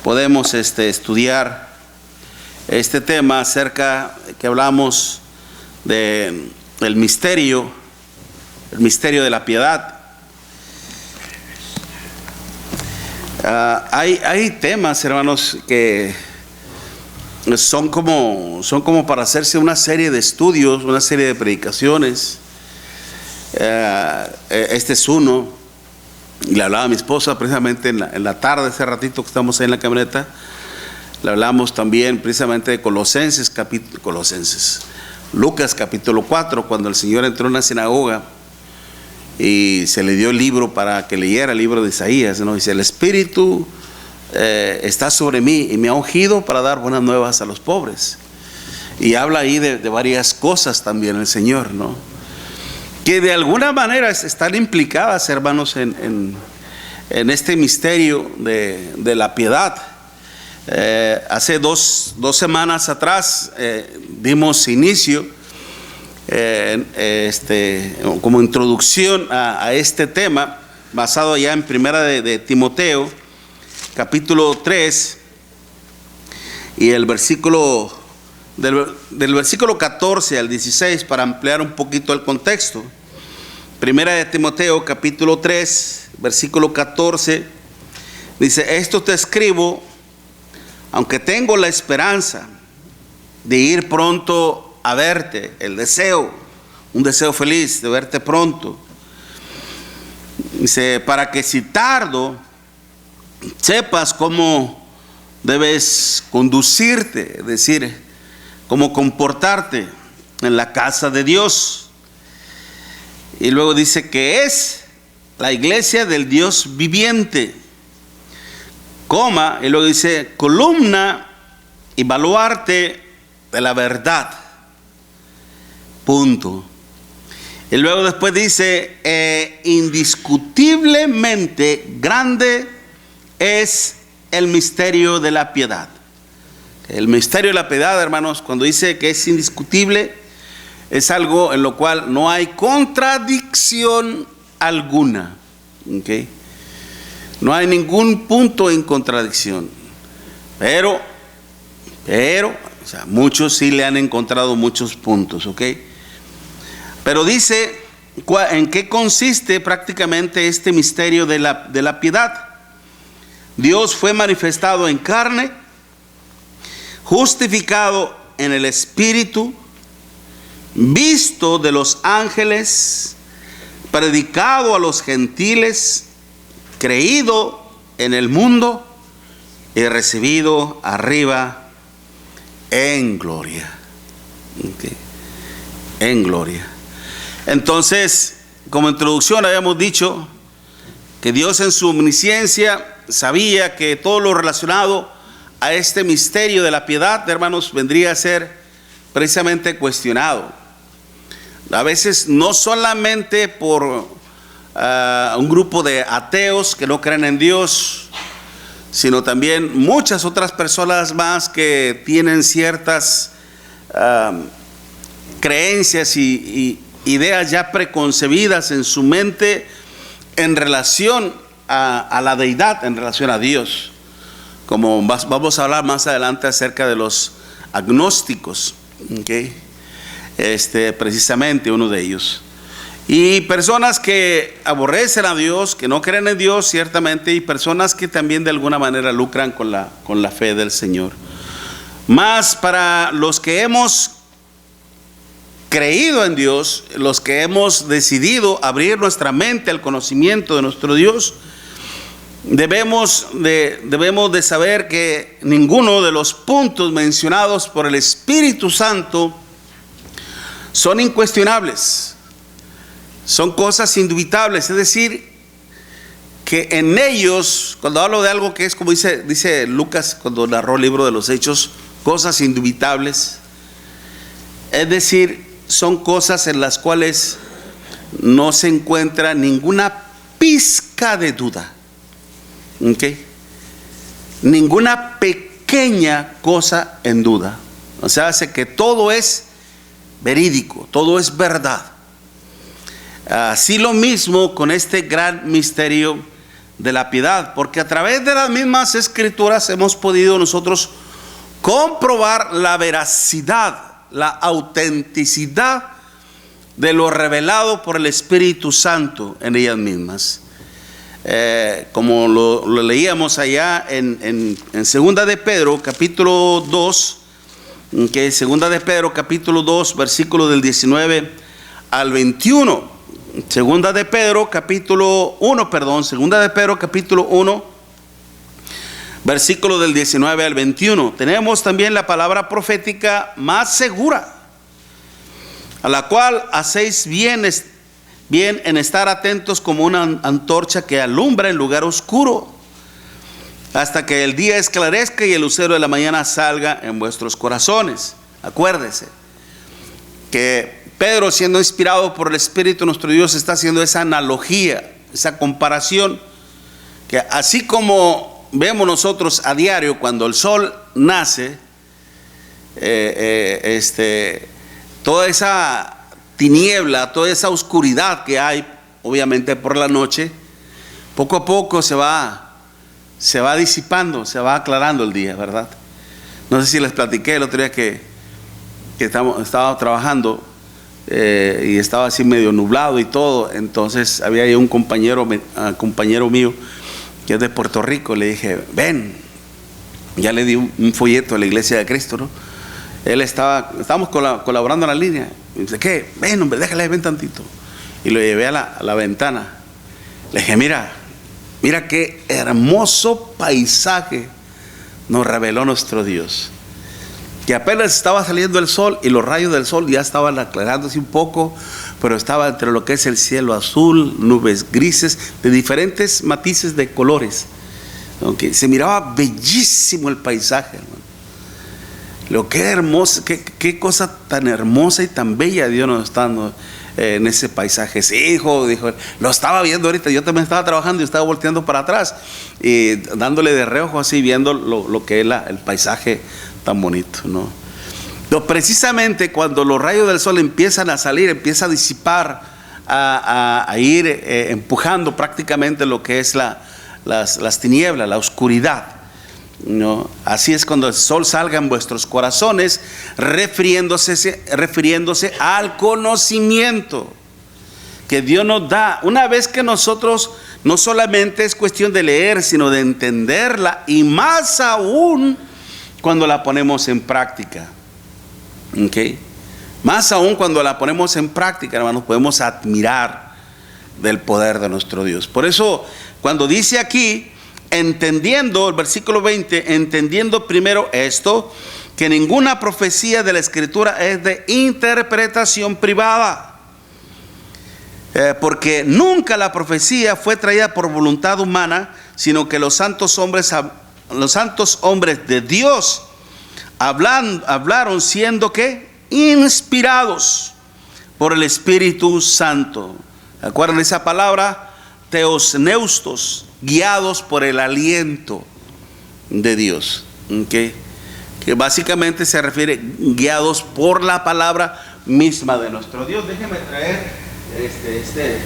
podemos estudiar este tema acerca que hablamos de el misterio de la piedad. Hay temas, hermanos, que son como para hacerse una serie de estudios, una serie de predicaciones. Este es uno. Y le hablaba a mi esposa precisamente en la tarde, ese ratito que estamos ahí en la camioneta. Le hablamos también precisamente de Lucas capítulo 4, cuando el Señor entró en una sinagoga y se le dio el libro para que leyera el libro de Isaías, ¿no? Dice: el Espíritu está sobre mí y me ha ungido para dar buenas nuevas a los pobres. Y habla ahí de varias cosas también el Señor, ¿no? Que de alguna manera están implicadas, hermanos, en este misterio de la piedad. Hace dos semanas atrás dimos inicio como introducción a este tema, basado ya en primera de Timoteo capítulo 3 y el versículo del versículo 14 al 16, para ampliar un poquito el contexto. Primera de Timoteo capítulo 3 versículo 14 dice: esto te escribo, aunque tengo la esperanza de ir pronto a verte, un deseo feliz de verte pronto. Dice: para que si tardo, sepas cómo debes conducirte, es decir, cómo comportarte en la casa de Dios. Y luego dice que es la iglesia del Dios viviente, y luego dice: columna y baluarte de la verdad. Punto. Y luego después dice: indiscutiblemente grande es el misterio de la piedad. El misterio de la piedad, hermanos, cuando dice que es indiscutible, es algo en lo cual no hay contradicción alguna. ¿Okay? No hay ningún punto en contradicción. Pero, o sea, muchos sí le han encontrado muchos puntos, ¿ok? Pero dice en qué consiste prácticamente este misterio de la piedad. Dios fue manifestado en carne, justificado en el Espíritu, visto de los ángeles, predicado a los gentiles, creído en el mundo y recibido arriba en gloria. Okay. En gloria. Entonces, como introducción habíamos dicho que Dios en su omnisciencia sabía que todo lo relacionado a este misterio de la piedad, hermanos, vendría a ser precisamente cuestionado. A veces no solamente por un grupo de ateos que no creen en Dios, sino también muchas otras personas más que tienen ciertas creencias y ideas ya preconcebidas en su mente en relación a la deidad, en relación a Dios. Como vamos a hablar más adelante acerca de los agnósticos, ¿okay? Precisamente uno de ellos. Y personas que aborrecen a Dios, que no creen en Dios, ciertamente, y personas que también de alguna manera lucran con la fe del Señor. Más para los que hemos creído en Dios, los que hemos decidido abrir nuestra mente al conocimiento de nuestro Dios, debemos de saber que ninguno de los puntos mencionados por el Espíritu Santo son incuestionables. Son cosas indubitables, es decir, que en ellos, cuando hablo de algo que es como dice Lucas cuando narró el libro de los Hechos, cosas indubitables, es decir, son cosas en las cuales no se encuentra ninguna pizca de duda. ¿Okay? Ninguna pequeña cosa en duda. O sea, hace que todo es verídico, todo es verdad. Así lo mismo con este gran misterio de la piedad, porque a través de las mismas escrituras hemos podido nosotros comprobar la veracidad, la autenticidad de lo revelado por el Espíritu Santo en ellas mismas. Como lo leíamos allá en Segunda de Pedro capítulo 2, que Segunda de Pedro capítulo 2 versículo del 19 al 21. Segunda de Pedro capítulo 1, Segunda de Pedro capítulo 1 versículo del 19 al 21. Tenemos también la palabra profética más segura, a la cual hacéis bien en estar atentos como una antorcha que alumbra en lugar oscuro, hasta que el día esclarezca y el lucero de la mañana salga en vuestros corazones. Acuérdese que Pedro, siendo inspirado por el Espíritu nuestro Dios, está haciendo esa analogía, esa comparación, que así como vemos nosotros a diario cuando el sol nace, toda esa tiniebla, toda esa oscuridad que hay, obviamente por la noche, poco a poco se va disipando, se va aclarando el día, ¿verdad? No sé si les platiqué el otro día que estaba trabajando y estaba así medio nublado y todo. Entonces había ahí un compañero mío que es de Puerto Rico. Le dije, ven, ya le di un folleto a la Iglesia de Cristo, ¿no? Estábamos colaborando en la línea. Y dice, ¿qué? Ven, hombre, déjale, ven tantito. Y lo llevé a la ventana. Le dije, mira qué hermoso paisaje nos reveló nuestro Dios. Que apenas estaba saliendo el sol y los rayos del sol ya estaban aclarándose un poco, pero estaba entre lo que es el cielo azul, nubes grises de diferentes matices de colores. Aunque se miraba bellísimo el paisaje, hermano. Lo que hermoso, qué cosa tan hermosa y tan bella Dios nos está dando en ese paisaje. Sí, hijo, dijo, lo estaba viendo ahorita. Yo también estaba trabajando y estaba volteando para atrás y dándole de reojo así, viendo lo que es el paisaje tan bonito, ¿no? Pero precisamente cuando los rayos del sol empiezan a salir, empieza a disipar, a ir empujando prácticamente lo que es las tinieblas, la oscuridad, ¿no? Así es cuando el sol salga en vuestros corazones, refiriéndose al conocimiento que Dios nos da. Una vez que nosotros, no solamente es cuestión de leer, sino de entenderla, y más aún cuando la ponemos en práctica. ¿Okay? Más aún cuando la ponemos en práctica, hermanos, podemos admirar del poder de nuestro Dios. Por eso, cuando dice aquí, entendiendo, el versículo 20, entendiendo primero esto, que ninguna profecía de la Escritura es de interpretación privada, porque nunca la profecía fue traída por voluntad humana, sino que los santos hombres de Dios hablaron siendo que inspirados por el Espíritu Santo. ¿Acuerdan esa palabra? Teosneustos, guiados por el aliento de Dios. ¿Okay? Que básicamente se refiere guiados por la palabra misma de nuestro Dios. Déjenme traer gracias.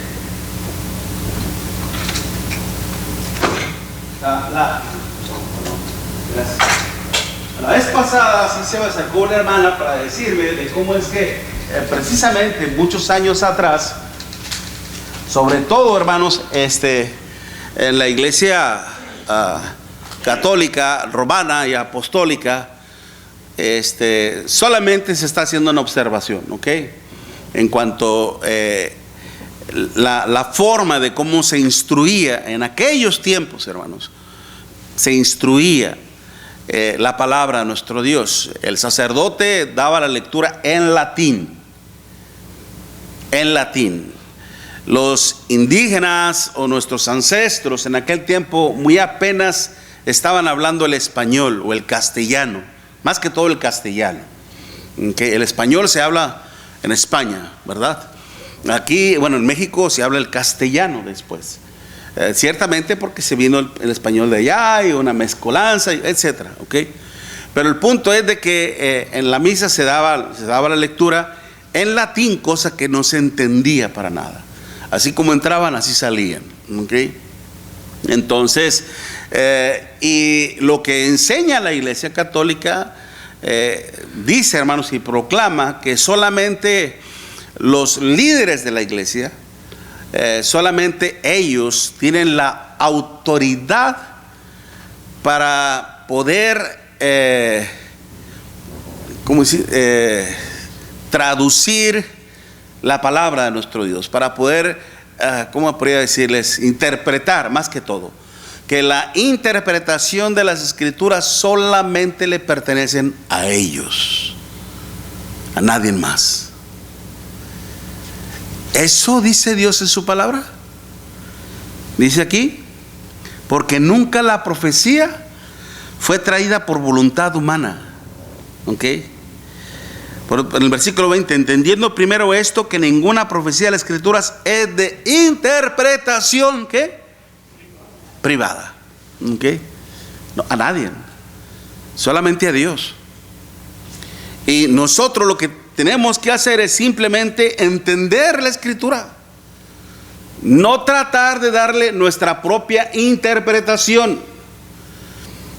La vez pasada sí se me sacó una hermana para decirme de cómo es que precisamente muchos años atrás, sobre todo, hermanos, en la iglesia católica, romana y apostólica, solamente se está haciendo una observación, ¿ok? En cuanto la forma de cómo se instruía en aquellos tiempos, hermanos, se instruía la palabra de nuestro Dios. El sacerdote daba la lectura en latín. En latín. Los indígenas o nuestros ancestros en aquel tiempo muy apenas estaban hablando el español o el castellano, más que todo el castellano. El español se habla en España, ¿verdad? Aquí, bueno, en México se habla el castellano después. Ciertamente porque se vino el español de allá y una mezcolanza, etcétera, ¿ok? Pero el punto es de que en la misa se daba la lectura en latín, cosa que no se entendía para nada. Así como entraban, así salían, ¿ok? Entonces, y lo que enseña la Iglesia Católica, dice, hermanos, y proclama que solamente los líderes de la Iglesia, solamente ellos tienen la autoridad para poder traducir la palabra de nuestro Dios, para poder, ¿cómo podría decirles? Interpretar, más que todo, que la interpretación de las Escrituras solamente le pertenecen a ellos, a nadie más. Eso dice Dios en su palabra. Dice aquí, porque nunca la profecía fue traída por voluntad humana. ¿Ok? En el versículo 20, entendiendo primero esto, que ninguna profecía de las Escrituras es de interpretación, ¿qué? Privada. ¿Ok? No, a nadie, solamente a Dios. Y nosotros lo que tenemos que hacer es simplemente entender la Escritura, no tratar de darle nuestra propia interpretación,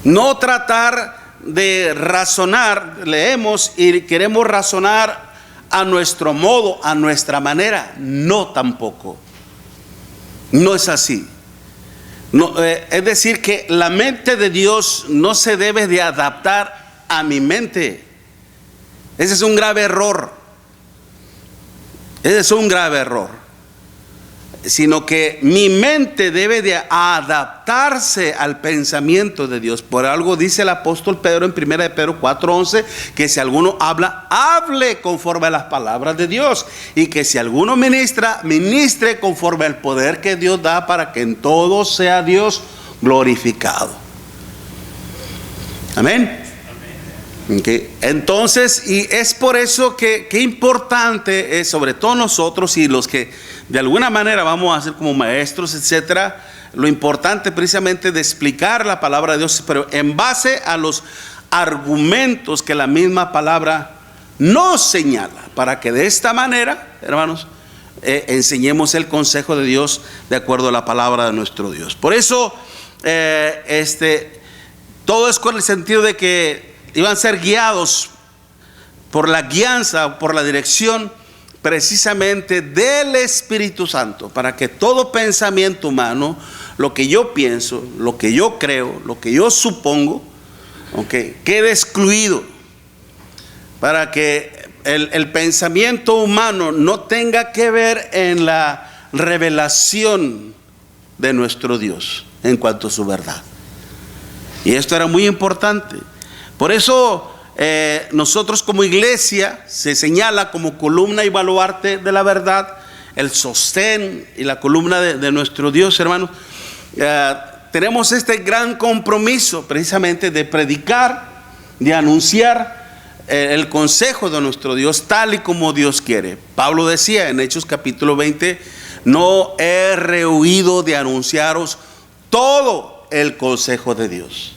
no tratar de razonar. Leemos y queremos razonar a nuestro modo, a nuestra manera. No, tampoco. No es así. No, es decir, que la mente de Dios no se debe de adaptar a mi mente. Ese es un grave error. Ese es un grave error. Sino que mi mente debe de adaptarse al pensamiento de Dios. Por algo dice el apóstol Pedro en 1 de Pedro 4:11, que si alguno habla, hable conforme a las palabras de Dios, y que si alguno ministra, ministre conforme al poder que Dios da, para que en todo sea Dios glorificado. Amén. Okay. Entonces, y es por eso que importante es, sobre todo nosotros y los que de alguna manera vamos a ser como maestros, etcétera, lo importante precisamente de explicar la palabra de Dios, pero en base a los argumentos que la misma palabra nos señala, para que de esta manera, hermanos, enseñemos el consejo de Dios de acuerdo a la palabra de nuestro Dios. Por eso, todo es con el sentido de que iban a ser guiados por la guianza, por la dirección precisamente del Espíritu Santo, para que todo pensamiento humano, lo que yo pienso, lo que yo creo, lo que yo supongo, quede excluido, para que el pensamiento humano no tenga que ver en la revelación de nuestro Dios en cuanto a su verdad. Y esto era muy importante. Por eso nosotros como iglesia se señala como columna y baluarte de la verdad, el sostén y la columna de nuestro Dios, hermanos. Tenemos este gran compromiso precisamente de predicar, de anunciar el consejo de nuestro Dios tal y como Dios quiere. Pablo decía en Hechos capítulo 20, no he rehuido de anunciaros todo el consejo de Dios.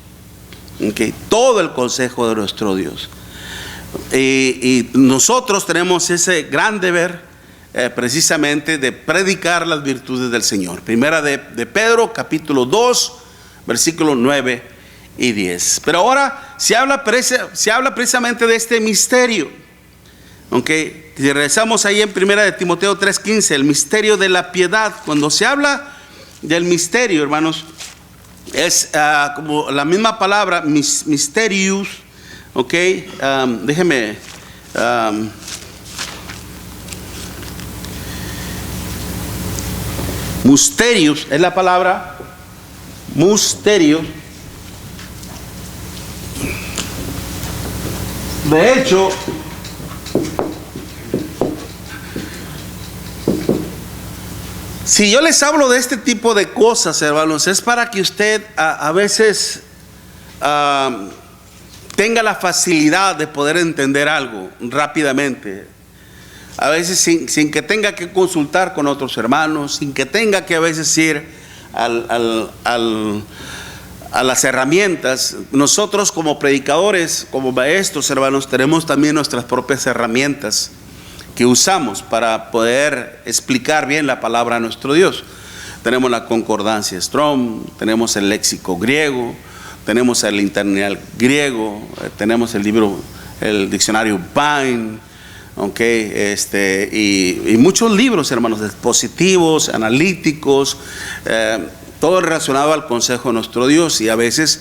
Todo el consejo de nuestro Dios. Y nosotros tenemos ese gran deber precisamente de predicar las virtudes del Señor. Primera de Pedro capítulo 2 versículos 9 y 10. Pero ahora se habla precisamente de este misterio. Si regresamos ahí en Primera de Timoteo 3:15, el misterio de la piedad. Cuando se habla del misterio, hermanos, es como la misma palabra mysterious. Déjeme mysterious es la palabra misterio. De hecho, si yo les hablo de este tipo de cosas, hermanos, es para que usted a veces tenga la facilidad de poder entender algo rápidamente. A veces sin que tenga que consultar con otros hermanos, sin que tenga que a veces ir a las herramientas. Nosotros como predicadores, como maestros, hermanos, tenemos también nuestras propias herramientas que usamos para poder explicar bien la palabra a nuestro Dios. tenemos la concordancia Strong, tenemos el léxico griego, tenemos el internacional griego, tenemos el libro, el diccionario Vine, okay, y muchos libros, hermanos, expositivos, analíticos, todo relacionado al consejo de nuestro Dios. Y a veces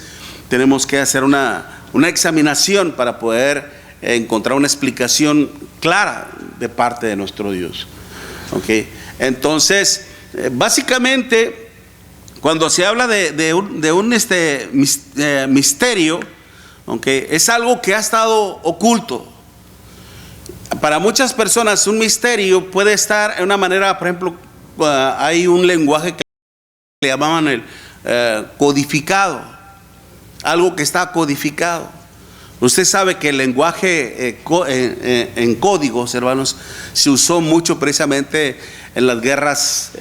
tenemos que hacer una examinación para poder encontrar una explicación clara de parte de nuestro Dios. Okay. Entonces, básicamente, cuando se habla de un misterio, okay, es algo que ha estado oculto. Para muchas personas un misterio puede estar en una manera, por ejemplo, hay un lenguaje que le llamaban el codificado, algo que está codificado. Usted sabe que el lenguaje en códigos, hermanos, se usó mucho precisamente en las guerras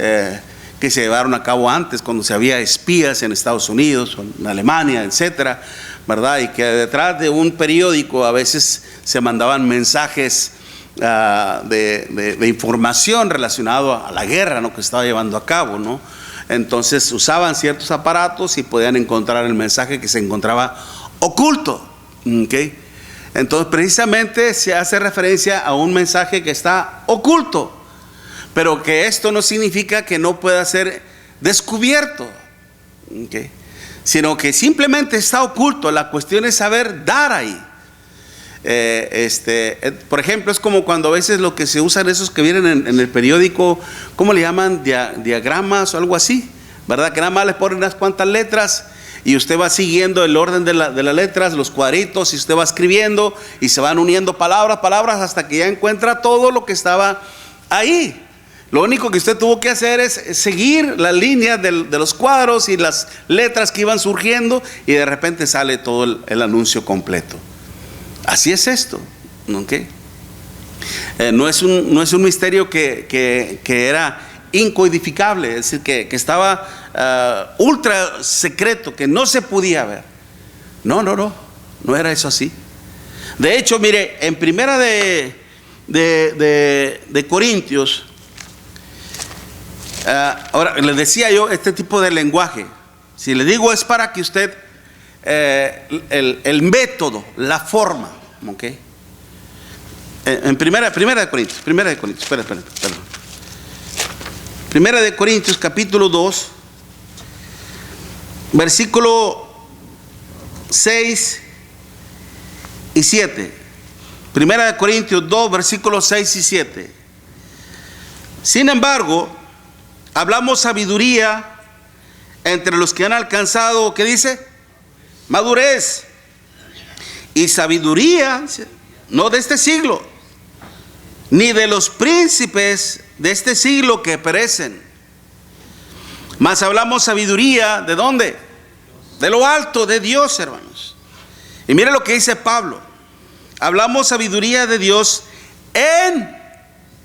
que se llevaron a cabo antes, cuando se había espías en Estados Unidos, en Alemania, etcétera, ¿verdad? Y que detrás de un periódico a veces se mandaban mensajes de información relacionado a la guerra, ¿no?, que estaba llevando a cabo, ¿no? Entonces usaban ciertos aparatos y podían encontrar el mensaje que se encontraba oculto. ¿Okay? Entonces precisamente se hace referencia a un mensaje que está oculto, pero que esto no significa que no pueda ser descubierto, ¿okay?, sino que simplemente está oculto. La cuestión es saber dar ahí. Por ejemplo, es como cuando a veces lo que se usan esos que vienen en el periódico, ¿cómo le llaman? Diagramas o algo así, ¿verdad? Que nada más le ponen unas cuantas letras y usted va siguiendo el orden de las letras, los cuadritos, y usted va escribiendo y se van uniendo palabras hasta que ya encuentra todo lo que estaba ahí. Lo único que usted tuvo que hacer es seguir la línea de los cuadros y las letras que iban surgiendo, y de repente sale todo el anuncio completo. Así es esto, ¿okay? No es un misterio que era incodificable, es decir, que estaba ultra secreto, que no se podía ver. No era eso así. De hecho, mire, en primera de Corintios, ahora le decía yo, este tipo de lenguaje, si le digo, es para que usted el método, la forma, ¿ok? En primera de Corintios, espera. Primera de Corintios, capítulo 2, versículo 6 y 7. Primera de Corintios 2, versículos 6 y 7. Sin embargo, hablamos sabiduría entre los que han alcanzado, ¿qué dice? Madurez. Y sabiduría no de este siglo, ni de los príncipes de este siglo que perecen, mas hablamos sabiduría, ¿de dónde? De lo alto, de Dios, hermanos. Y mire lo que dice Pablo: hablamos sabiduría de Dios en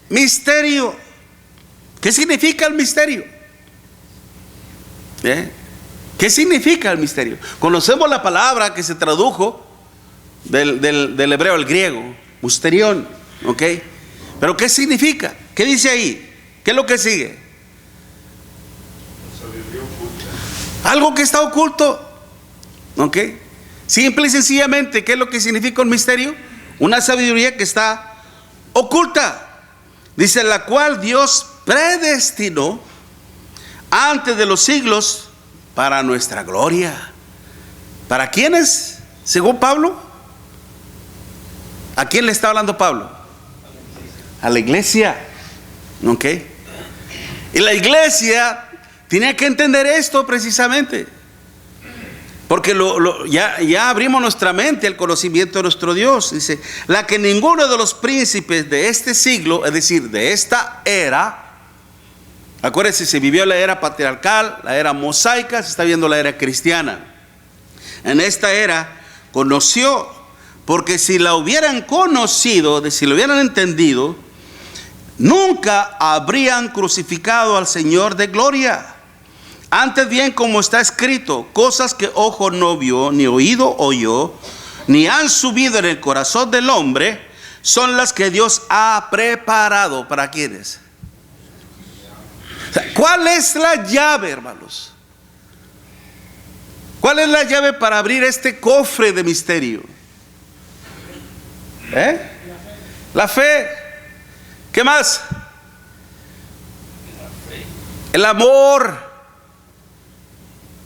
misterio. ¿Qué significa el misterio? ¿Qué significa el misterio? Conocemos la palabra que se tradujo del hebreo al griego, mysterion, ¿ok? Pero ¿qué significa? ¿Qué dice ahí? ¿Qué es lo que sigue? Algo que está oculto, ¿ok? Simple y sencillamente, ¿qué es lo que significa un misterio? Una sabiduría que está oculta. Dice, la cual Dios predestinó antes de los siglos para nuestra gloria. ¿Para quiénes? Según Pablo. ¿A quién le está hablando Pablo? A la iglesia. ¿Ok? Y la iglesia tenía que entender esto precisamente, porque ya abrimos nuestra mente al conocimiento de nuestro Dios. Dice, la que ninguno de los príncipes de este siglo, es decir, de esta era, acuérdense, se vivió la era patriarcal, la era mosaica, se está viendo la era cristiana. En esta era conoció, porque si la hubieran conocido, si lo hubieran entendido, nunca habrían crucificado al Señor de gloria. Antes bien, como está escrito, cosas que ojo no vio, ni oído oyó, ni han subido en el corazón del hombre, son las que Dios ha preparado. ¿Para quiénes? O sea, ¿Cuál es la llave, hermanos? ¿Cuál es la llave para abrir este cofre de misterio? La fe. ¿Qué más? El amor.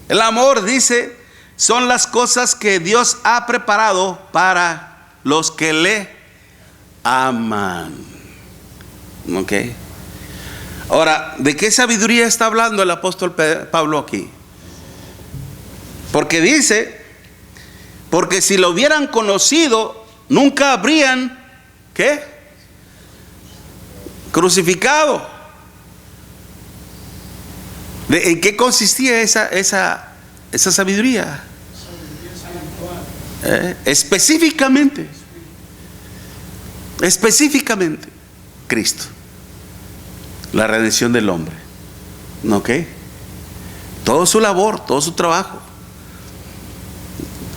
El amor, dice, son las cosas que Dios ha preparado para los que le aman. Ok. Ahora, ¿de qué sabiduría está hablando el apóstol Pablo aquí? Porque dice, porque si lo hubieran conocido, nunca habrían, ¿qué? Crucificado. ¿En qué consistía esa sabiduría? Específicamente, Cristo, la redención del hombre. ¿Ok? Todo su labor, todo su trabajo.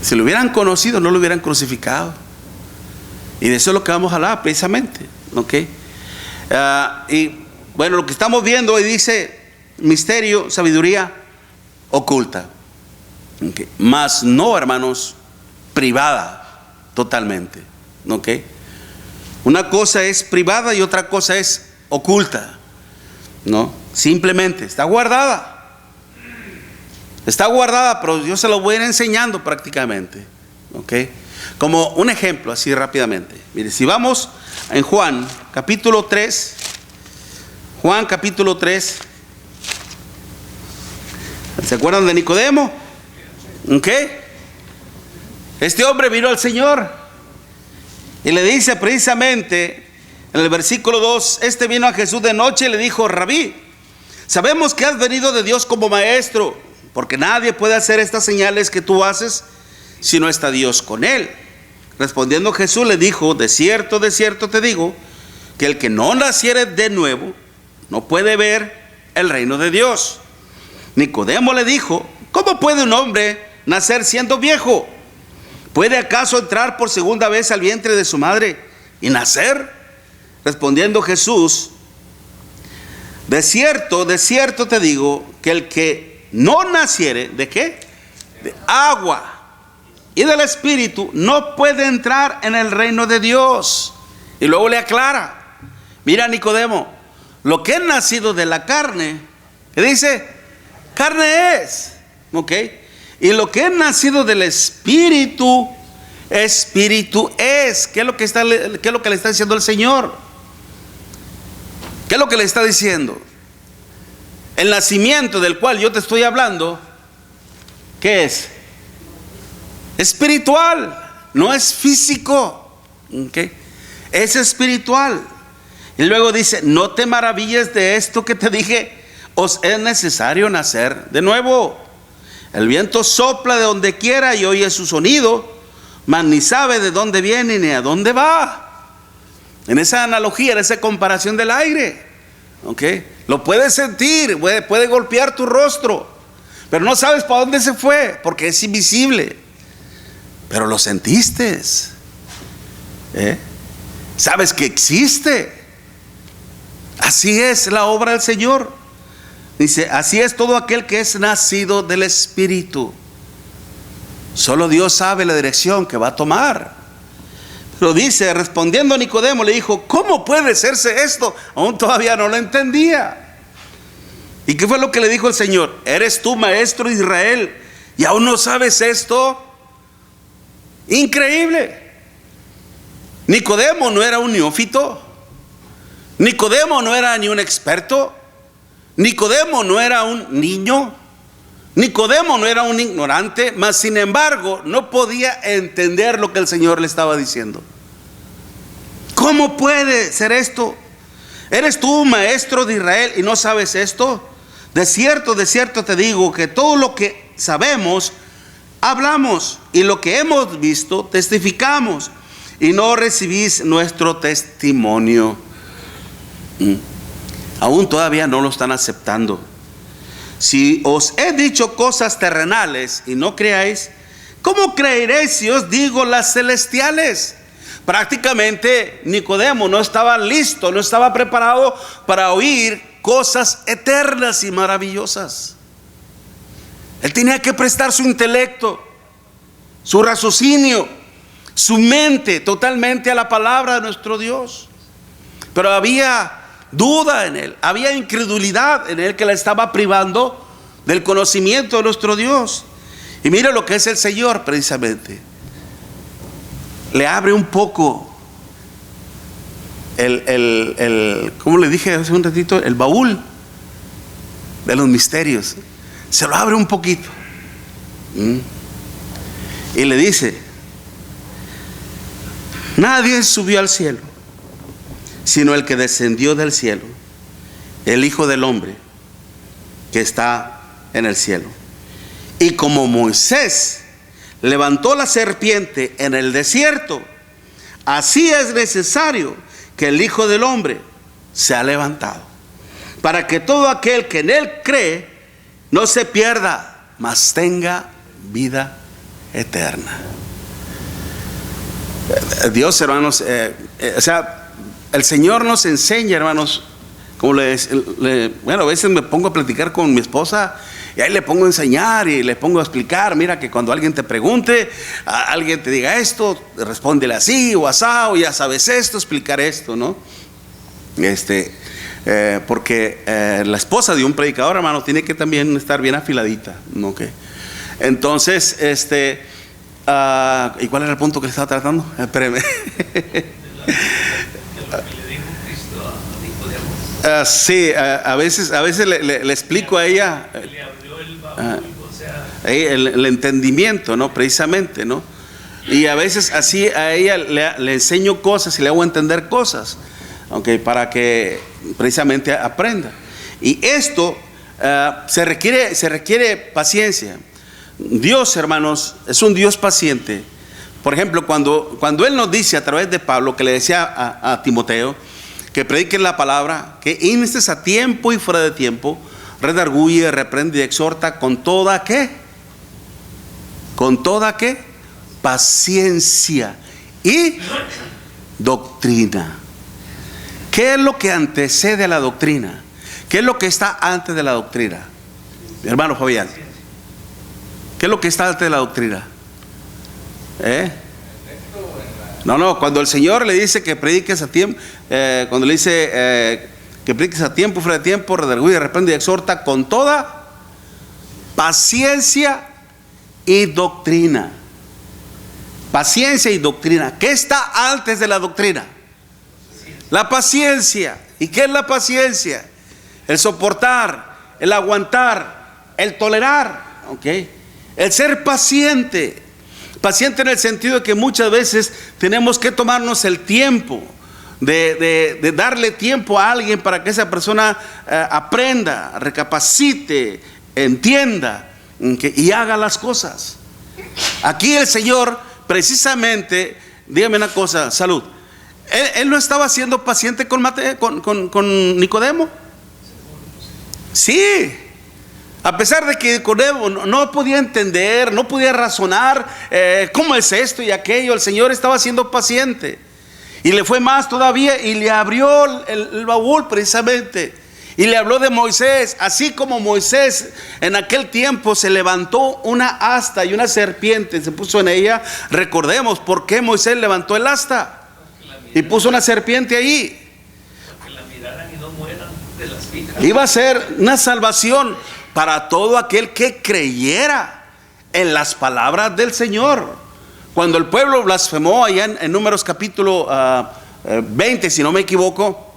Si lo hubieran conocido, no lo hubieran crucificado. Y de eso es lo que vamos a hablar precisamente. ¿Ok? Y bueno, lo que estamos viendo hoy dice misterio, sabiduría oculta. Okay. Mas no, hermanos, privada totalmente. ¿Ok? Una cosa es privada y otra cosa es oculta. No, simplemente está guardada. Está guardada, pero yo se lo voy a ir enseñando prácticamente. ¿Ok? Como un ejemplo, así rápidamente. Mire, si vamos en Juan capítulo 3. Juan capítulo 3. ¿Se acuerdan de Nicodemo? ¿Ok? Este hombre vino al Señor y le dice precisamente en el versículo 2: este vino a Jesús de noche y le dijo: Rabí, sabemos que has venido de Dios como maestro, porque nadie puede hacer estas señales que tú haces si no está Dios con él. Respondiendo Jesús le dijo: de cierto te digo, que el que no naciere de nuevo no puede ver el reino de Dios. Nicodemo le dijo: ¿cómo puede un hombre nacer siendo viejo? ¿Puede acaso entrar por segunda vez al vientre de su madre y nacer? Respondiendo Jesús: de cierto te digo, que el que no naciere, ¿de qué? De agua y del Espíritu, no puede entrar en el reino de Dios. Y luego le aclara: mira, Nicodemo, lo que es nacido de la carne, ¿qué dice? Carne es. ¿Ok? Y lo que es nacido del Espíritu, Espíritu es. ¿Qué es lo que le está diciendo el Señor? ¿Qué es lo que le está diciendo? El nacimiento del cual yo te estoy hablando, ¿qué es? Espiritual, no es físico. ¿Okay? Es espiritual. Y luego dice: no te maravilles de esto que te dije, os es necesario nacer de nuevo. El viento sopla de donde quiera y oye su sonido, mas ni sabe de dónde viene ni a dónde va. En esa analogía, en esa comparación del aire, ¿ok? Lo puedes sentir, puede golpear tu rostro, pero no sabes para dónde se fue, porque es invisible. Pero lo sentiste. Sabes que existe. Así es la obra del Señor. Dice: así es todo aquel que es nacido del Espíritu. Solo Dios sabe la dirección que va a tomar. Pero dice, respondiendo a Nicodemo, le dijo: ¿cómo puede hacerse esto? Aún todavía no lo entendía. ¿Y qué fue lo que le dijo el Señor? ¿Eres tú maestro de Israel y aún no sabes esto? Increíble. Nicodemo no era un neófito. Nicodemo no era ni un experto. Nicodemo no era un niño. Nicodemo no era un ignorante, mas sin embargo no podía entender lo que el Señor le estaba diciendo. ¿Cómo puede ser esto? ¿Eres tú un maestro de Israel y no sabes esto? De cierto te digo que todo lo que sabemos, hablamos, y lo que hemos visto, testificamos, y no recibís nuestro testimonio. Aún todavía no lo están aceptando. Si os he dicho cosas terrenales y no creáis, ¿cómo creeréis si os digo las celestiales? Prácticamente Nicodemo no estaba listo, no estaba preparado para oír cosas eternas y maravillosas. Él tenía que prestar su intelecto, su raciocinio, su mente totalmente a la palabra de nuestro Dios. Pero había duda en él, había incredulidad en él que le estaba privando del conocimiento de nuestro Dios. Y mire lo que es el Señor precisamente. Le abre un poco como le dije hace un ratito, el baúl de los misterios. Se lo abre un poquito. Y le dice: nadie subió al cielo, sino el que descendió del cielo, el Hijo del Hombre que está en el cielo. Y como Moisés levantó la serpiente en el desierto, así es necesario que el Hijo del Hombre sea levantado, para que todo aquel que en él cree no se pierda, mas tenga vida eterna. Dios, hermanos, el Señor nos enseña, hermanos, como bueno, a veces me pongo a platicar con mi esposa y ahí le pongo a enseñar y le pongo a explicar. Mira, que cuando alguien te pregunte, alguien te diga esto, respóndele así o asá, o ya sabes esto, explicar esto, ¿no? Porque la esposa de un predicador, hermano, tiene que también estar bien afiladita, ¿no? Okay. Entonces, ¿y cuál era el punto que le estaba tratando? Espéreme. Sí, a veces le explico a ella el entendimiento, ¿no? Precisamente, ¿no? Y a veces así a ella le enseño cosas y le hago entender cosas, okay, para que precisamente aprenda. Y esto se requiere paciencia. Dios, hermanos, es un Dios paciente. Por ejemplo, cuando Él nos dice a través de Pablo, que le decía a Timoteo, que prediquen la palabra, que instes a tiempo y fuera de tiempo, redarguye, reprende y exhorta con toda ¿qué? Con toda ¿qué? Paciencia y doctrina. ¿Qué es lo que antecede a la doctrina? ¿Qué es lo que está antes de la doctrina? Mi hermano Fabián, ¿qué es lo que está antes de la doctrina? No, cuando el Señor le dice que prediques a tiempo, cuando le dice que prediques a tiempo, fuera de tiempo, redarguye, reprende y exhorta con toda paciencia y doctrina. Paciencia y doctrina. ¿Qué está antes de la doctrina? La paciencia. ¿Y qué es la paciencia? El soportar, el aguantar, el tolerar, ¿ok? El ser paciente. Paciente en el sentido de que muchas veces tenemos que tomarnos el tiempo de darle tiempo a alguien para que esa persona aprenda, recapacite, entienda, ¿okay? Y haga las cosas. Aquí el Señor precisamente, dígame una cosa, salud, Él no estaba siendo paciente con Nicodemo. Sí. A pesar de que Nicodemo no podía entender, no podía razonar cómo es esto y aquello, el Señor estaba siendo paciente. Y le fue más todavía y le abrió el baúl precisamente. Y le habló de Moisés. Así como Moisés en aquel tiempo se levantó una asta y una serpiente se puso en ella. Recordemos por qué Moisés levantó el asta y puso una serpiente ahí. Porque la miraran y no mueran de las picas. Iba a ser una salvación para todo aquel que creyera en las palabras del Señor. Cuando el pueblo blasfemó allá en Números capítulo 20, si no me equivoco,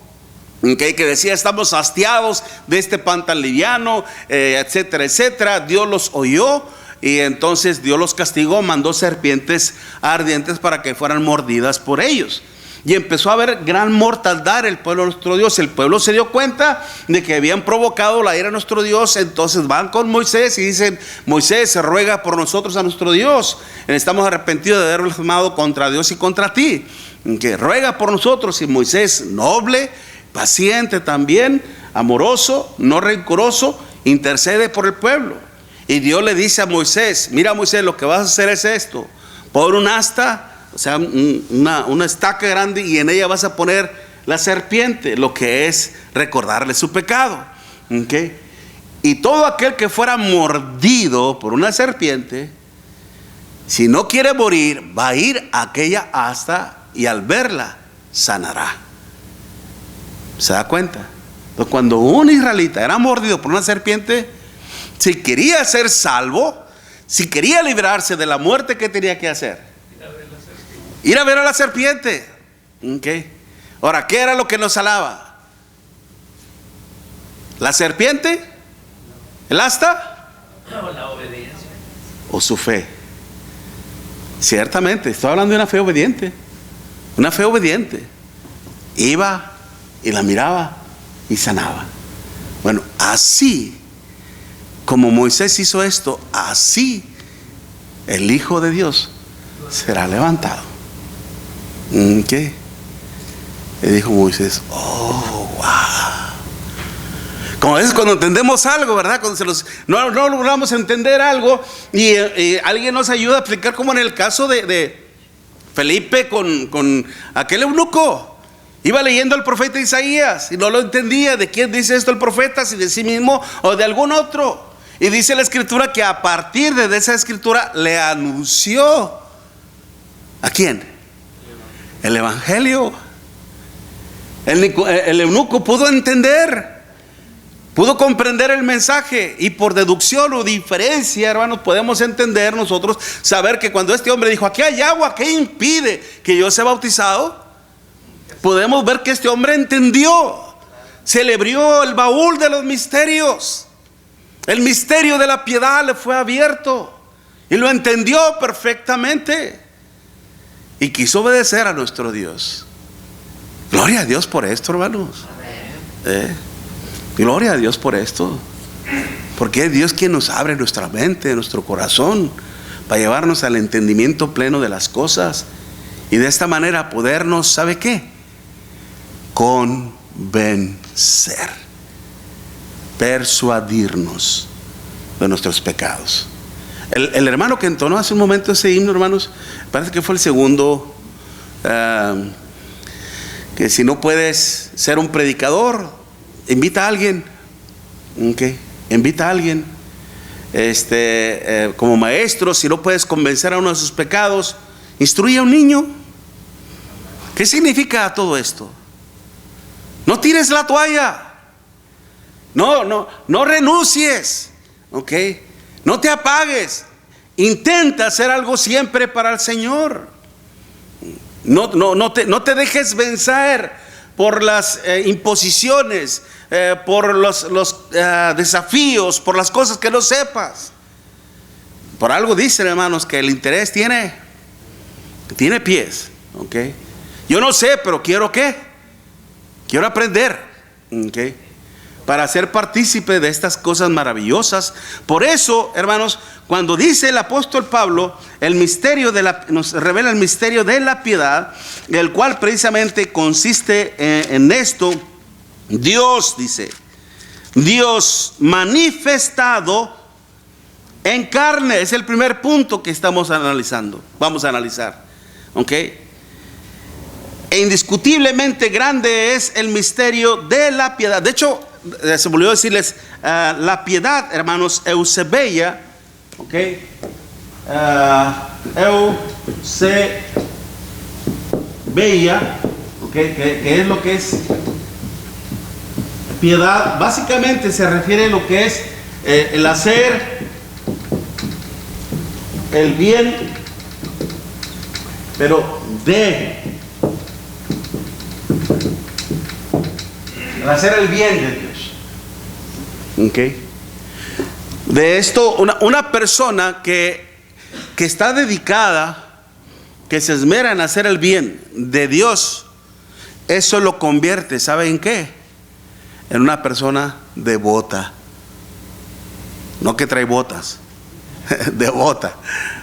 que decía: estamos hastiados de este pan tan liviano, etcétera, etcétera. Dios los oyó y entonces Dios los castigó, mandó serpientes ardientes para que fueran mordidas por ellos. Y empezó a haber gran mortandad en el pueblo de nuestro Dios. El pueblo se dio cuenta de que habían provocado la ira de nuestro Dios. Entonces van con Moisés y dicen: Moisés, se ruega por nosotros a nuestro Dios. Estamos arrepentidos de haber blasfemado contra Dios y contra ti. Que ruega por nosotros. Y Moisés, noble, paciente también, amoroso, no rencoroso, intercede por el pueblo. Y Dios le dice a Moisés: mira, Moisés, lo que vas a hacer es esto: pon un asta, o sea, una estaca grande, y en ella vas a poner la serpiente, lo que es recordarle su pecado. ¿Okay? Y todo aquel que fuera mordido por una serpiente, si no quiere morir, va a ir a aquella asta y al verla sanará. ¿Se da cuenta? Entonces, cuando un israelita era mordido por una serpiente, si quería ser salvo, si quería librarse de la muerte, ¿qué tenía que hacer? Ir a ver a la serpiente. ¿Okay? Ahora, ¿qué era lo que nos salaba? ¿La serpiente? ¿El asta? O la obediencia. ¿O su fe? Ciertamente, estoy hablando de una fe obediente. Una fe obediente. Iba y la miraba y sanaba. Bueno, así como Moisés hizo esto, así el Hijo de Dios será levantado. ¿Qué? Y dijo Moisés, oh, wow. Como a veces cuando entendemos algo, ¿verdad? Cuando no logramos entender algo y alguien nos ayuda a explicar, como en el caso de Felipe con aquel eunuco. Iba leyendo el profeta Isaías y no lo entendía. ¿De quién dice esto el profeta? Si de sí mismo o de algún otro. Y dice la escritura que a partir de esa escritura le anunció. ¿A quién? El evangelio. El eunuco pudo entender, pudo comprender el mensaje, y por deducción o diferencia, hermanos, podemos entender nosotros, saber que cuando este hombre dijo, aquí hay agua, ¿qué impide que yo sea bautizado? Podemos ver que este hombre entendió, se le abrió el baúl de los misterios, el misterio de la piedad le fue abierto y lo entendió perfectamente y quiso obedecer a nuestro Dios. Gloria a Dios por esto, hermanos. Gloria a Dios por esto, porque es Dios quien nos abre nuestra mente, nuestro corazón, para llevarnos al entendimiento pleno de las cosas y de esta manera podernos, ¿sabe qué? Convencer, persuadirnos de nuestros pecados. El hermano que entonó hace un momento ese himno, hermanos, parece que fue el segundo. Que si no puedes ser un predicador, invita a alguien. ¿Okay? Invita a alguien. Como maestro, si no puedes convencer a uno de sus pecados, instruye a un niño. ¿Qué significa todo esto? No tires la toalla. No renuncies. ¿Okay? No te apagues. Intenta hacer algo siempre para el Señor. No te dejes vencer por las imposiciones, por los desafíos, por las cosas que no sepas. Por algo dicen, hermanos, que el interés tiene pies. ¿Okay? Yo no sé, pero quiero aprender. ¿Okay? Para ser partícipe de estas cosas maravillosas. Por eso, hermanos, cuando dice el apóstol Pablo, nos revela el misterio de la piedad, el cual precisamente consiste en esto. Dios, dice, Dios manifestado en carne. Es el primer punto que estamos analizando. Vamos a analizar. ¿Ok? E indiscutiblemente grande es el misterio de la piedad. De hecho, se me olvidó decirles, la piedad, hermanos, Eusebia, ¿ok? Eusebia, ¿ok? Que es lo que es piedad. Básicamente se refiere a lo que es el hacer el bien, pero hacer el bien de Dios. Okay. De esto, una persona que está dedicada, que se esmera en hacer el bien de Dios, eso lo convierte, ¿sabe en qué? En una persona devota. No que trae botas, devota.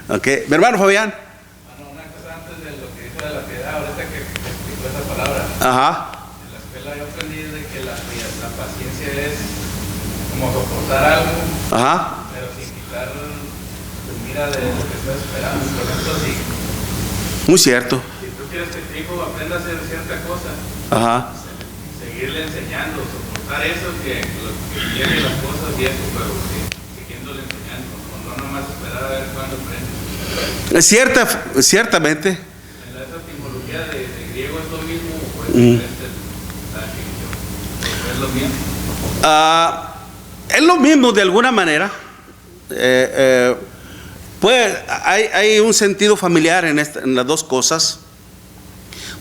Okay. Mi hermano Fabián. Una cosa antes de lo que dijo de la piedad, ahorita que explicó esa palabra. Ajá. En la escuela yo aprendí de que la paciencia es como soportar algo, pero sin quitar mira de lo que estás esperando. Por ejemplo, muy cierto. Si tú quieres que tu hijo aprenda a hacer cierta cosa, Ajá. Seguirle enseñando, soportar eso, que llegue las cosas y eso, pero siguiéndole enseñando, no nomás esperar a ver cuándo aprende. Ciertamente. En esa etimología de griego es lo mismo, pues la definición. Es lo mismo. Es lo mismo de alguna manera. Pues hay un sentido familiar en las dos cosas.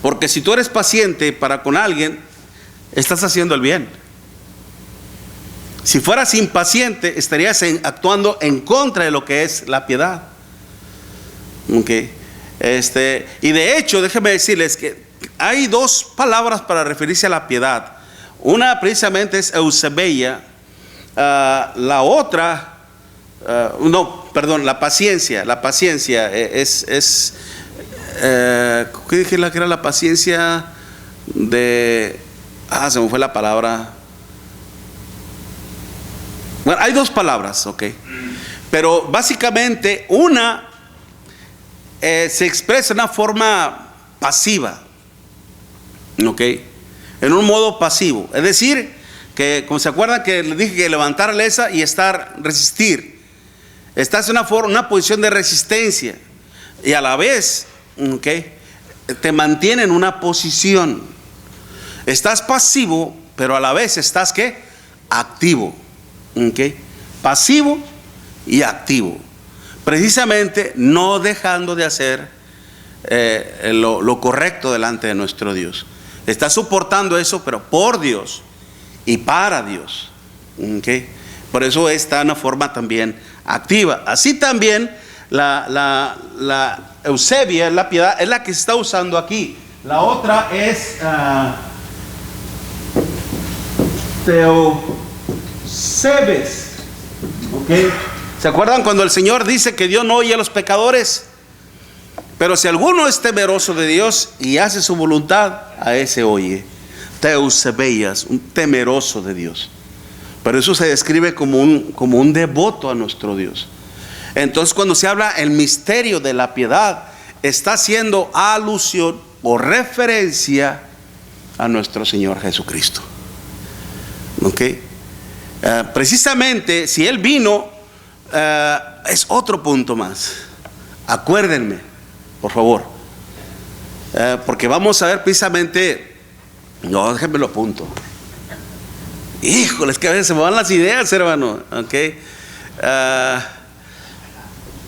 Porque si tú eres paciente para con alguien, estás haciendo el bien. Si fueras impaciente, estarías actuando en contra de lo que es la piedad. Okay. Y de hecho, déjenme decirles que hay dos palabras para referirse a la piedad. Una precisamente es eusebeia. La otra, la paciencia. La paciencia es ¿qué dije que era la paciencia de? Se me fue la palabra. Bueno, hay dos palabras, ok. Pero básicamente una se expresa de una forma pasiva, ok, en un modo pasivo. Es decir, que como se acuerdan que les dije que levantar esa y resistir. Estás en una posición de resistencia y a la vez, okay, te mantiene en una posición. Estás pasivo, pero a la vez estás ¿qué? Activo. Okay. Pasivo y activo. Precisamente no dejando de hacer lo correcto delante de nuestro Dios. Estás soportando eso, pero por Dios y para Dios. Okay. Por eso está en una forma también activa. Así también la eusebia, la piedad, es la que se está usando aquí. La otra es teosebes. ¿Okay? ¿Se acuerdan cuando el Señor dice que Dios no oye a los pecadores? Pero si alguno es temeroso de Dios y hace su voluntad, a ese oye. Teosebeias, un temeroso de Dios. Pero eso se describe como un devoto a nuestro Dios. Entonces, cuando se habla el misterio de la piedad, está haciendo alusión o referencia a nuestro Señor Jesucristo. ¿Ok? Precisamente, si Él vino, es otro punto más. Acuérdenme, por favor. Porque vamos a ver precisamente. No, déjenme lo apunto. Híjoles, que a veces se me van las ideas, hermano. Ok.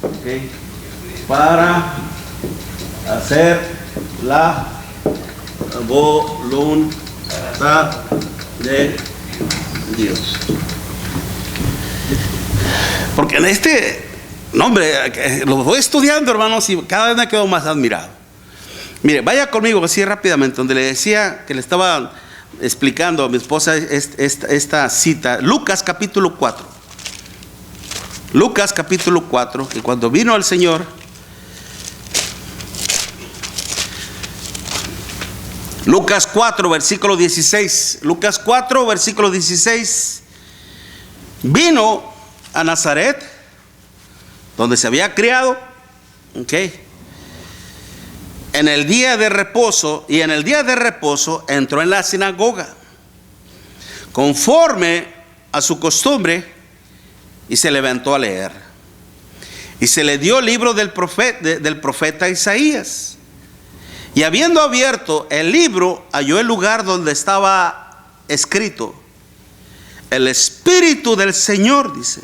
Okay. Para hacer la voluntad de Dios. Porque en lo voy estudiando, hermanos, y cada vez me quedo más admirado. Mire, vaya conmigo así rápidamente, donde le decía que le estaba explicando a mi esposa esta cita. Lucas capítulo 4. Lucas capítulo 4, que cuando vino el Señor, Lucas 4, versículo 16. Lucas 4, versículo 16. Vino a Nazaret, donde se había criado, okay, en el día de reposo, y en el día de reposo entró en la sinagoga, conforme a su costumbre, y se levantó a leer. Y se le dio el libro del profeta Isaías. Y habiendo abierto el libro, halló el lugar donde estaba escrito: el Espíritu del Señor, dice,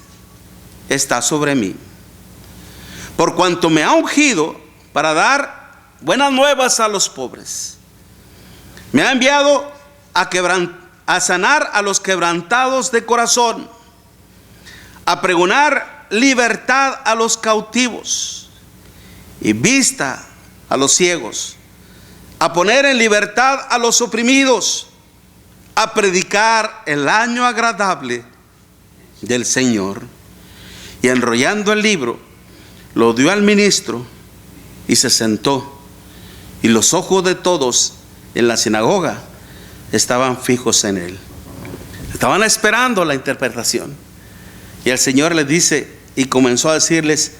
está sobre mí, por cuanto me ha ungido para dar buenas nuevas a los pobres. Me ha enviado a sanar a los quebrantados de corazón, a pregonar libertad a los cautivos y vista a los ciegos, a poner en libertad a los oprimidos, a predicar el año agradable del Señor. Y enrollando el libro, lo dio al ministro y se sentó. Y los ojos de todos en la sinagoga estaban fijos en él. Estaban esperando la interpretación. Y el Señor les dice, y comenzó a decirles: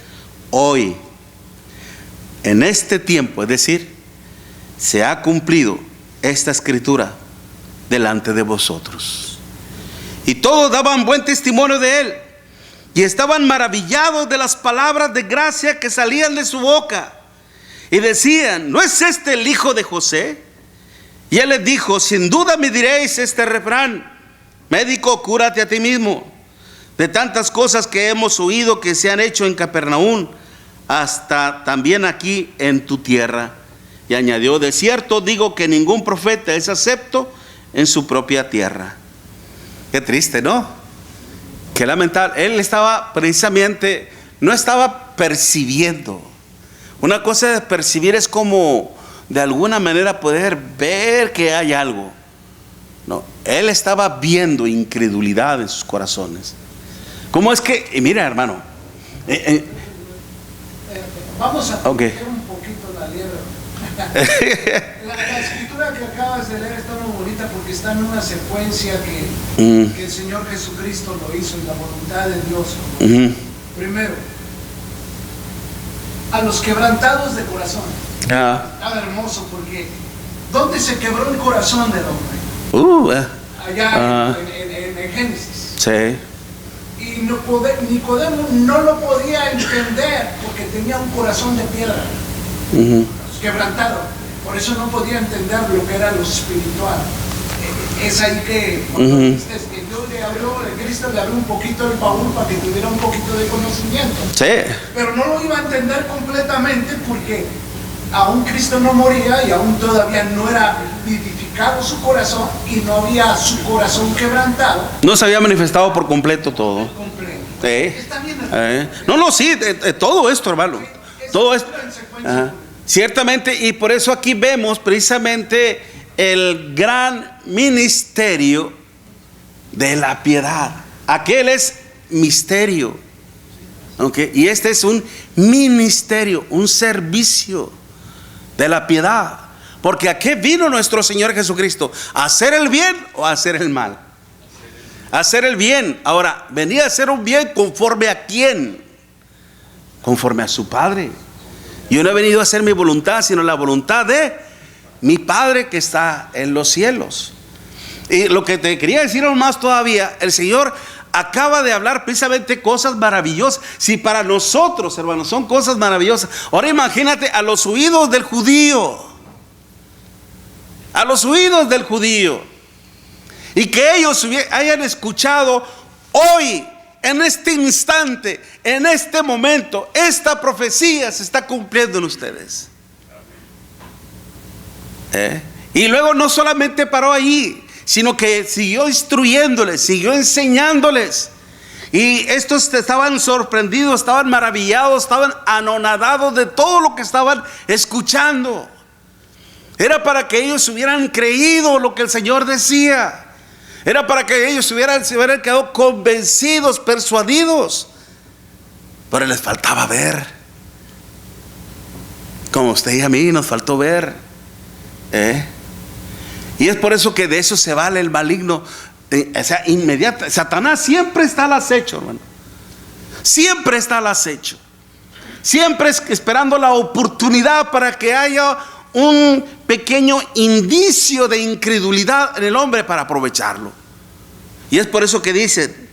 hoy, en este tiempo, es decir, se ha cumplido esta escritura delante de vosotros. Y todos daban buen testimonio de él, y estaban maravillados de las palabras de gracia que salían de su boca. Y decían: ¿no es este el hijo de José? Y él les dijo: sin duda me diréis este refrán: médico, cúrate a ti mismo. De tantas cosas que hemos oído que se han hecho en Capernaum, hasta también aquí en tu tierra. Y añadió: de cierto digo que ningún profeta es acepto en su propia tierra. Qué triste, ¿no? Qué lamentable. Él estaba precisamente, no estaba percibiendo. Una cosa de percibir es como de alguna manera poder ver que hay algo. No, él estaba viendo incredulidad en sus corazones. ¿Cómo es que? Y mira, hermano, vamos a okay. un poquito la liebre. La escritura que acabas de leer está muy bonita porque está en una secuencia que el Señor Jesucristo lo hizo en la voluntad de Dios. Primero, a los quebrantados de corazón. Estaba hermoso porque ¿dónde se quebró el corazón del hombre? Allá en Génesis. Sí. Y Nicodemo no lo podía entender porque tenía un corazón de piedra, quebrantado. Por eso no podía entender lo que era lo espiritual. Es ahí que Cristo le abrió un poquito el baúl para que tuviera un poquito de conocimiento. Sí. Pero no lo iba a entender completamente porque aún Cristo no moría y aún todavía no era vivificado su corazón y no había su corazón quebrantado. No se había manifestado por completo todo. Sí. Está bien. No, sí, todo esto, hermano. Todo esto. Ciertamente, y por eso aquí vemos precisamente el gran ministerio de la piedad. Aquel es misterio. ¿Okay? Y este es un ministerio, un servicio de la piedad. Porque ¿a qué vino nuestro Señor Jesucristo? ¿A hacer el bien o a hacer el mal? A hacer el bien. Ahora, venía a hacer un bien conforme a quién? Conforme a su Padre. Yo no he venido a hacer mi voluntad, sino la voluntad de mi Padre que está en los cielos. Y lo que te quería decir aún más todavía, el Señor acaba de hablar precisamente cosas maravillosas. Si para nosotros, hermanos, son cosas maravillosas, ahora imagínate a los oídos del judío. A los oídos del judío. Y que ellos hayan escuchado hoy, en este instante, en este momento, esta profecía se está cumpliendo en ustedes. Y luego no solamente paró allí, sino que siguió instruyéndoles, siguió enseñándoles. Y estos estaban sorprendidos, estaban maravillados, estaban anonadados de todo lo que estaban escuchando. Era para que ellos hubieran creído lo que el Señor decía. Era para que ellos se hubieran quedado convencidos, persuadidos. Pero les faltaba ver. Como usted y a mí nos faltó ver. Y es por eso que de eso se vale el maligno. O sea, inmediata. Satanás siempre está al acecho, hermano. Siempre está al acecho. Siempre esperando la oportunidad para que haya un pequeño indicio de incredulidad en el hombre para aprovecharlo. Y es por eso que dicen: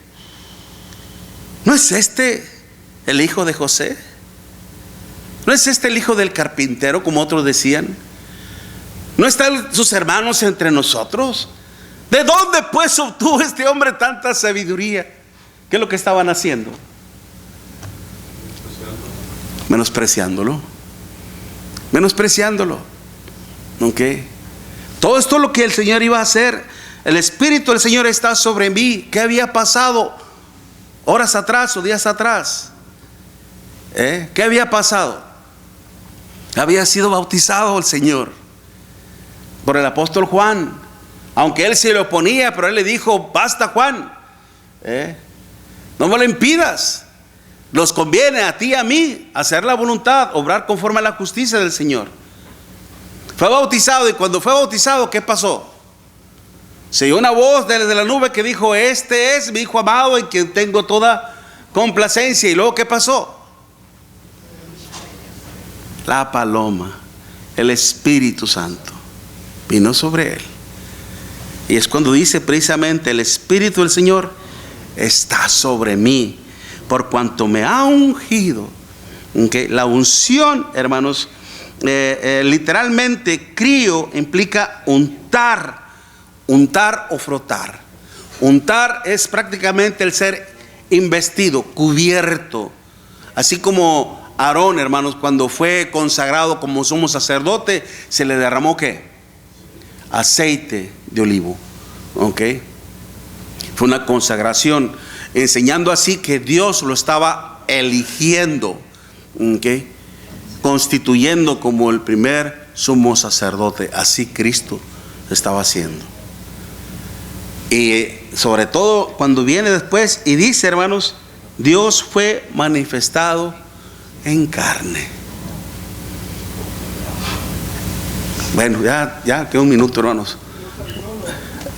¿no es este el hijo de José? ¿No es este el hijo del carpintero, como otros decían? ¿No están sus hermanos entre nosotros? ¿De dónde pues obtuvo este hombre tanta sabiduría? ¿Qué es lo que estaban haciendo? Menospreciándolo. ¿Okay? Todo esto es lo que el Señor iba a hacer. El Espíritu del Señor está sobre mí. ¿Qué había pasado horas atrás o días atrás? ¿Qué había pasado? Había sido bautizado el Señor por el apóstol Juan. Aunque él se le oponía, pero él le dijo: basta, Juan, no me lo impidas. Nos conviene a ti y a mí hacer la voluntad, obrar conforme a la justicia del Señor. Fue bautizado, y cuando fue bautizado, ¿qué pasó? Se oyó una voz desde la nube que dijo: este es mi hijo amado en quien tengo toda complacencia. Y luego, ¿qué pasó? La paloma, el Espíritu Santo, vino sobre él. Y es cuando dice precisamente: el Espíritu del Señor está sobre mí, por cuanto me ha ungido. ¿Okay? La unción, hermanos, literalmente, crío implica untar o frotar. Untar es prácticamente el ser investido, cubierto. Así como Aarón, hermanos, cuando fue consagrado como sumo sacerdote, se le derramó ¿qué? Aceite de olivo. ¿Ok? Fue una consagración, enseñando así que Dios lo estaba eligiendo, ¿ok? Constituyendo como el primer sumo sacerdote. Así Cristo estaba haciendo. Y sobre todo cuando viene después y dice, hermanos, Dios fue manifestado en carne. Bueno, ya queda un minuto, hermanos.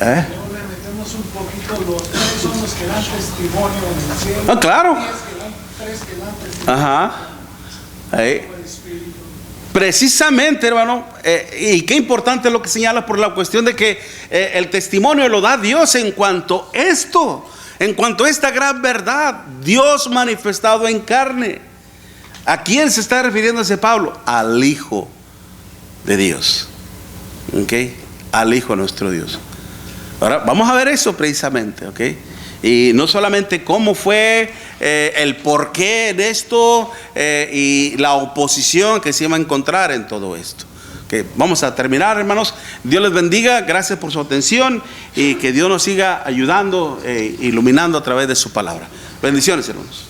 Le metemos un poquito, los tres son los que dan testimonio en el cielo. Ah, claro. Tres que dan testimonio. Ajá. Ahí. Precisamente, hermano, y qué importante lo que señala por la cuestión de que el testimonio lo da Dios en cuanto a esto, en cuanto a esta gran verdad, Dios manifestado en carne. ¿A quién se está refiriéndose Pablo? Al Hijo de Dios, ¿ok? Al Hijo de nuestro Dios. Ahora vamos a ver eso precisamente, ¿ok? Y no solamente cómo fue, el porqué de esto y la oposición que se iba a encontrar en todo esto. Okay, vamos a terminar, hermanos. Dios les bendiga, gracias por su atención y que Dios nos siga ayudando, iluminando a través de su palabra. Bendiciones, hermanos.